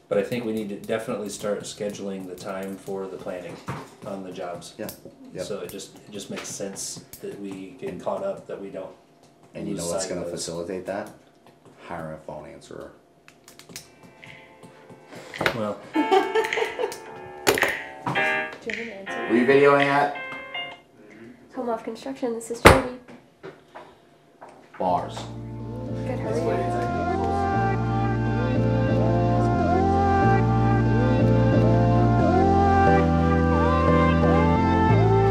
But I think we need to definitely start scheduling the time for the planning on the jobs. Yeah. Yep. So it just makes sense that we get caught up, that we don't. And you know what's going to facilitate that? Hire a phone answerer. Well. Do you have an answer? Were you videoing that? Home Off Construction, this is Jody. Bars. Good, hurry.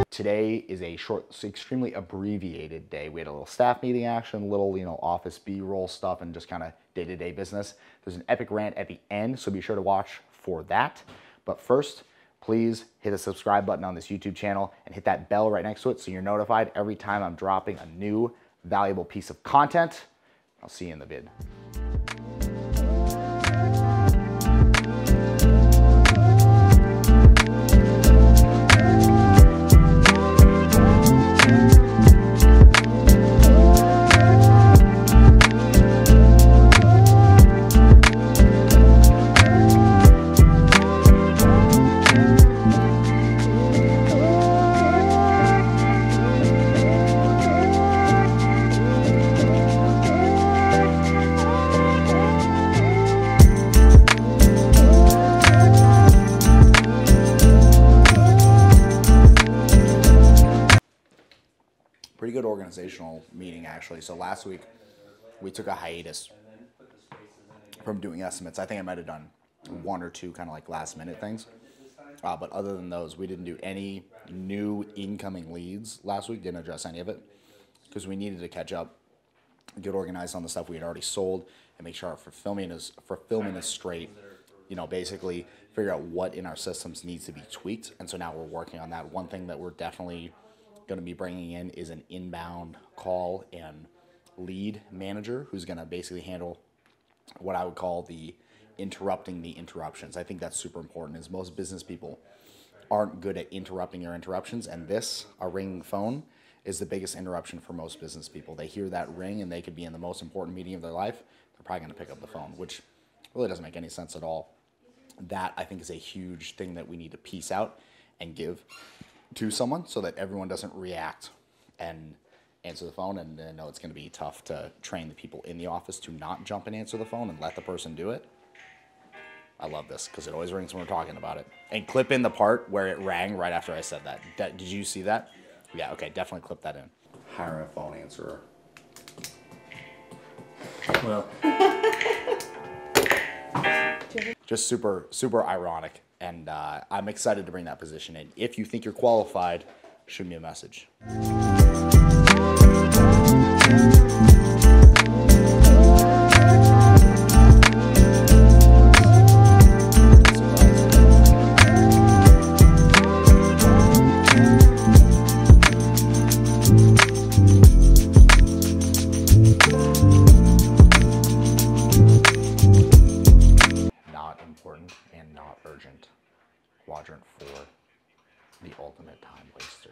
Today is a short, extremely abbreviated day. We had a little staff meeting action, little, office B-roll stuff, and just kind of day-to-day business. There's an epic rant at the end, so be sure to watch for that. But first, please hit the subscribe button on this YouTube channel and hit that bell right next to it so you're notified every time I'm dropping a new valuable piece of content. I'll see you in the vid. Pretty good organizational meeting, actually. So last week, we took a hiatus from doing estimates. I think I might have done one or two kind of like last minute things. But other than those, we didn't do any new incoming leads last week, didn't address any of it, because we needed to catch up, get organized on the stuff we had already sold, and make sure our fulfillment is straight. Basically figure out what in our systems needs to be tweaked. And so now we're working on that. One thing that we're definitely going to be bringing in is an inbound call and lead manager who's going to basically handle what I would call the interrupting the interruptions. I think that's super important, is most business people aren't good at interrupting your interruptions, and a ringing phone, is the biggest interruption for most business people. They hear that ring and they could be in the most important meeting of their life. They're probably going to pick up the phone, which really doesn't make any sense at all. That, I think, is a huge thing that we need to piece out and give to someone so that everyone doesn't react and answer the phone. And I know it's going to be tough to train the people in the office to not jump and answer the phone and let the person do it. I love this because it always rings when we're talking about it. And clip in the part where it rang right after I said that. Did you see that? Yeah, okay, definitely clip that in. Hire a phone answerer. Well. Just super, super ironic. And I'm excited to bring that position in. If you think you're qualified, shoot me a message. Not important and not urgent. Quadrant 4, the ultimate time waster.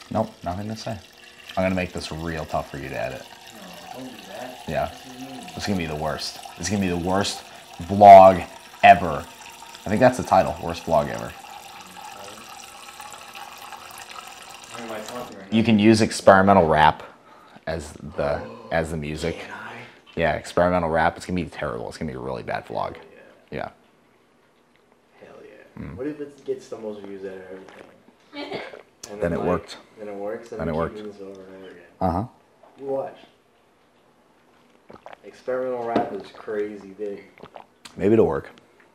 Nope, nothing to say. I'm gonna make this real tough for you to edit. No, don't do that. Yeah, it's gonna be the worst. It's gonna be the worst vlog ever. I think that's the title, worst vlog ever. Where am I talking right You can use experimental rap as the music. Yeah, experimental rap. It's gonna be terrible. It's gonna be a really bad vlog. Yeah. Hell yeah. What if it gets the most views out of everything? And Then it worked. Then it works. Then it we worked. keep doing this over and over again. Uh-huh. You watch. Experimental rap is crazy big. Maybe it'll work.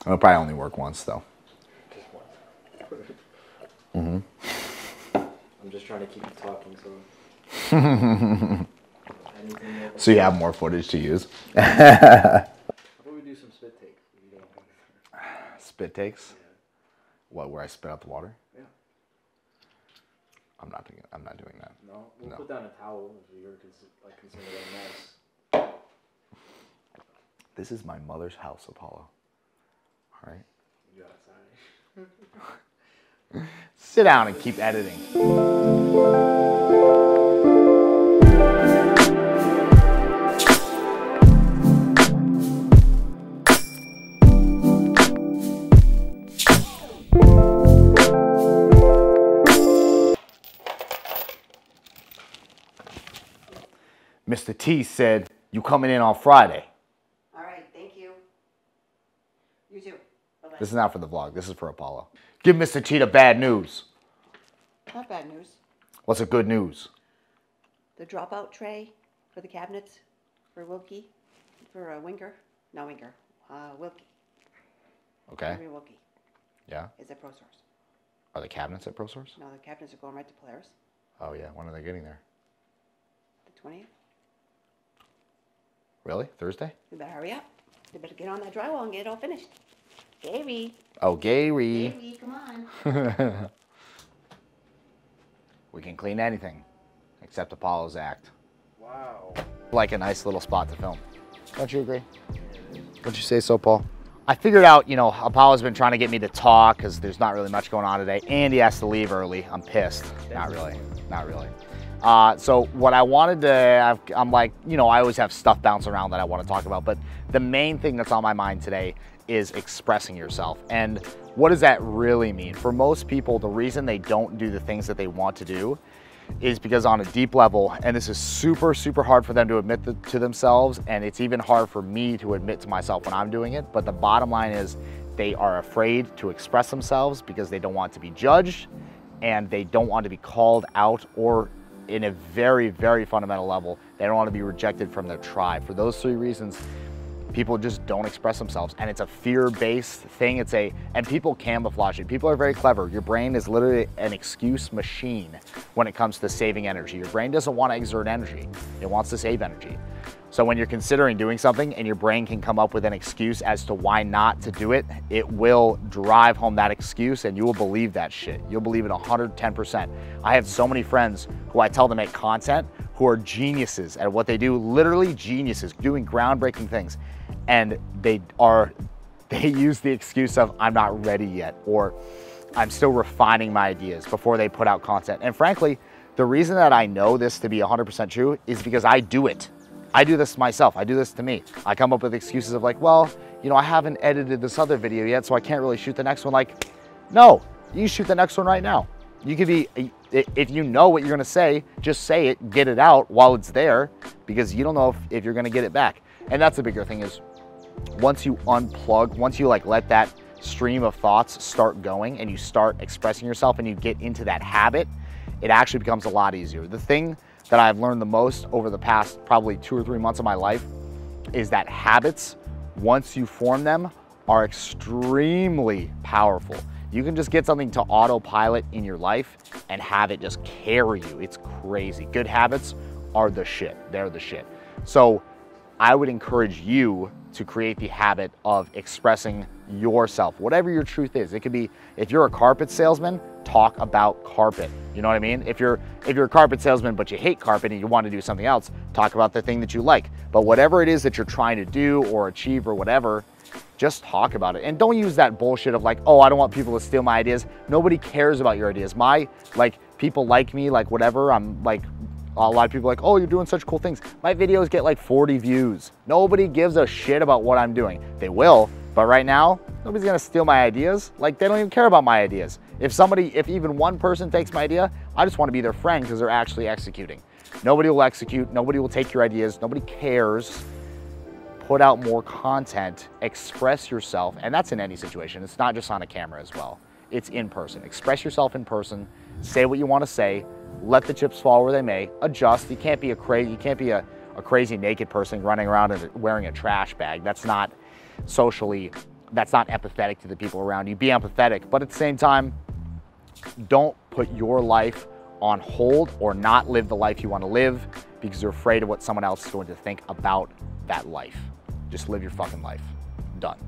It'll probably only work once, though. Just once. Mm-hmm. I'm just trying to keep you talking, so. So you have more footage to use. How about we do some spit takes? You don't want to. Spit takes? Yeah. What, where I spit out the water? Yeah. I'm not doing that. No? We'll No. put down a towel if you're concerned about a mess. This is my mother's house, Apollo. All right? You outside. Sit down and keep editing. Mr. T said, you coming in on Friday. All right, thank you. You too. Bye-bye. This is not for the vlog. This is for Apollo. Give Mr. T the bad news. Not bad news. What's the good news? The dropout tray for the cabinets for Wilkie, for Winker. No, Winker. Wilkie. Okay. Henry Wilkie Yeah. is at ProSource. Are the cabinets at ProSource? No, the cabinets are going right to Polaris. Oh, yeah. When are they getting there? The 20th. Really? Thursday? You better hurry up. You better get on that drywall and get it all finished. Gary. Oh, Gary. Gary, come on. We can clean anything except Apollo's act. Wow. Like a nice little spot to film. Don't you agree? Don't you say so, Paul? I figured out, you know, Apollo's been trying to get me to talk because there's not really much going on today. And he has to leave early. I'm pissed. Not really. Not really. So what I wanted to, I'm like, you know, I always have stuff bouncing around that I want to talk about. But the main thing that's on my mind today is expressing yourself. And what does that really mean? For most people, the reason they don't do the things that they want to do is because on a deep level, and this is super, super hard for them to admit to themselves, and it's even hard for me to admit to myself when I'm doing it, but the bottom line is they are afraid to express themselves because they don't want to be judged, and they don't want to be called out, or in a very, very fundamental level, they don't want to be rejected from their tribe. For those three reasons, people just don't express themselves, and it's a fear-based thing. And people camouflage it. People are very clever. Your brain is literally an excuse machine when it comes to saving energy. Your brain doesn't want to exert energy. It wants to save energy. So when you're considering doing something and your brain can come up with an excuse as to why not to do it, it will drive home that excuse and you will believe that shit. You'll believe it 110%. I have so many friends who I tell them make content who are geniuses at what they do, literally geniuses, doing groundbreaking things. And they use the excuse of, I'm not ready yet, or I'm still refining my ideas before they put out content. And frankly, the reason that I know this to be 100% true is because I do it. I do this myself. I do this to me. I come up with excuses of like, well, you know, I haven't edited this other video yet, so I can't really shoot the next one. Like, no, you can shoot the next one right now. You could be, if you know what you're gonna say, just say it, get it out while it's there, because you don't know if you're gonna get it back. And that's the bigger thing is, once you unplug, once you like let that stream of thoughts start going and you start expressing yourself and you get into that habit, it actually becomes a lot easier. The thing that I've learned the most over the past probably 2 or 3 months of my life is that habits, once you form them, are extremely powerful. You can just get something to autopilot in your life and have it just carry you. It's crazy. Good habits are the shit. They're the shit. So I would encourage you to create the habit of expressing yourself, whatever your truth is. It could be, if you're a carpet salesman, talk about carpet. You know what I mean? If you're a carpet salesman but you hate carpet and you want to do something else, talk about the thing that you like. But whatever it is that you're trying to do or achieve or whatever, just talk about it. And don't use that bullshit of like, oh, I don't want people to steal my ideas. Nobody cares about your ideas. People like me, like whatever, I'm like, a lot of people are like, oh, you're doing such cool things. My videos get like 40 views. Nobody gives a shit about what I'm doing. They will, but right now, nobody's gonna steal my ideas. Like, they don't even care about my ideas. If even one person takes my idea, I just wanna be their friend because they're actually executing. Nobody will execute, nobody will take your ideas, nobody cares. Put out more content, express yourself, and that's in any situation. It's not just on a camera as well. It's in person. Express yourself in person, say what you wanna say, let the chips fall where they may, adjust. You can't be a crazy naked person running around and wearing a trash bag. That's not empathetic to the people around you. Be empathetic, but at the same time, don't put your life on hold or not live the life you want to live because you're afraid of what someone else is going to think about that life. Just live your fucking life. Done.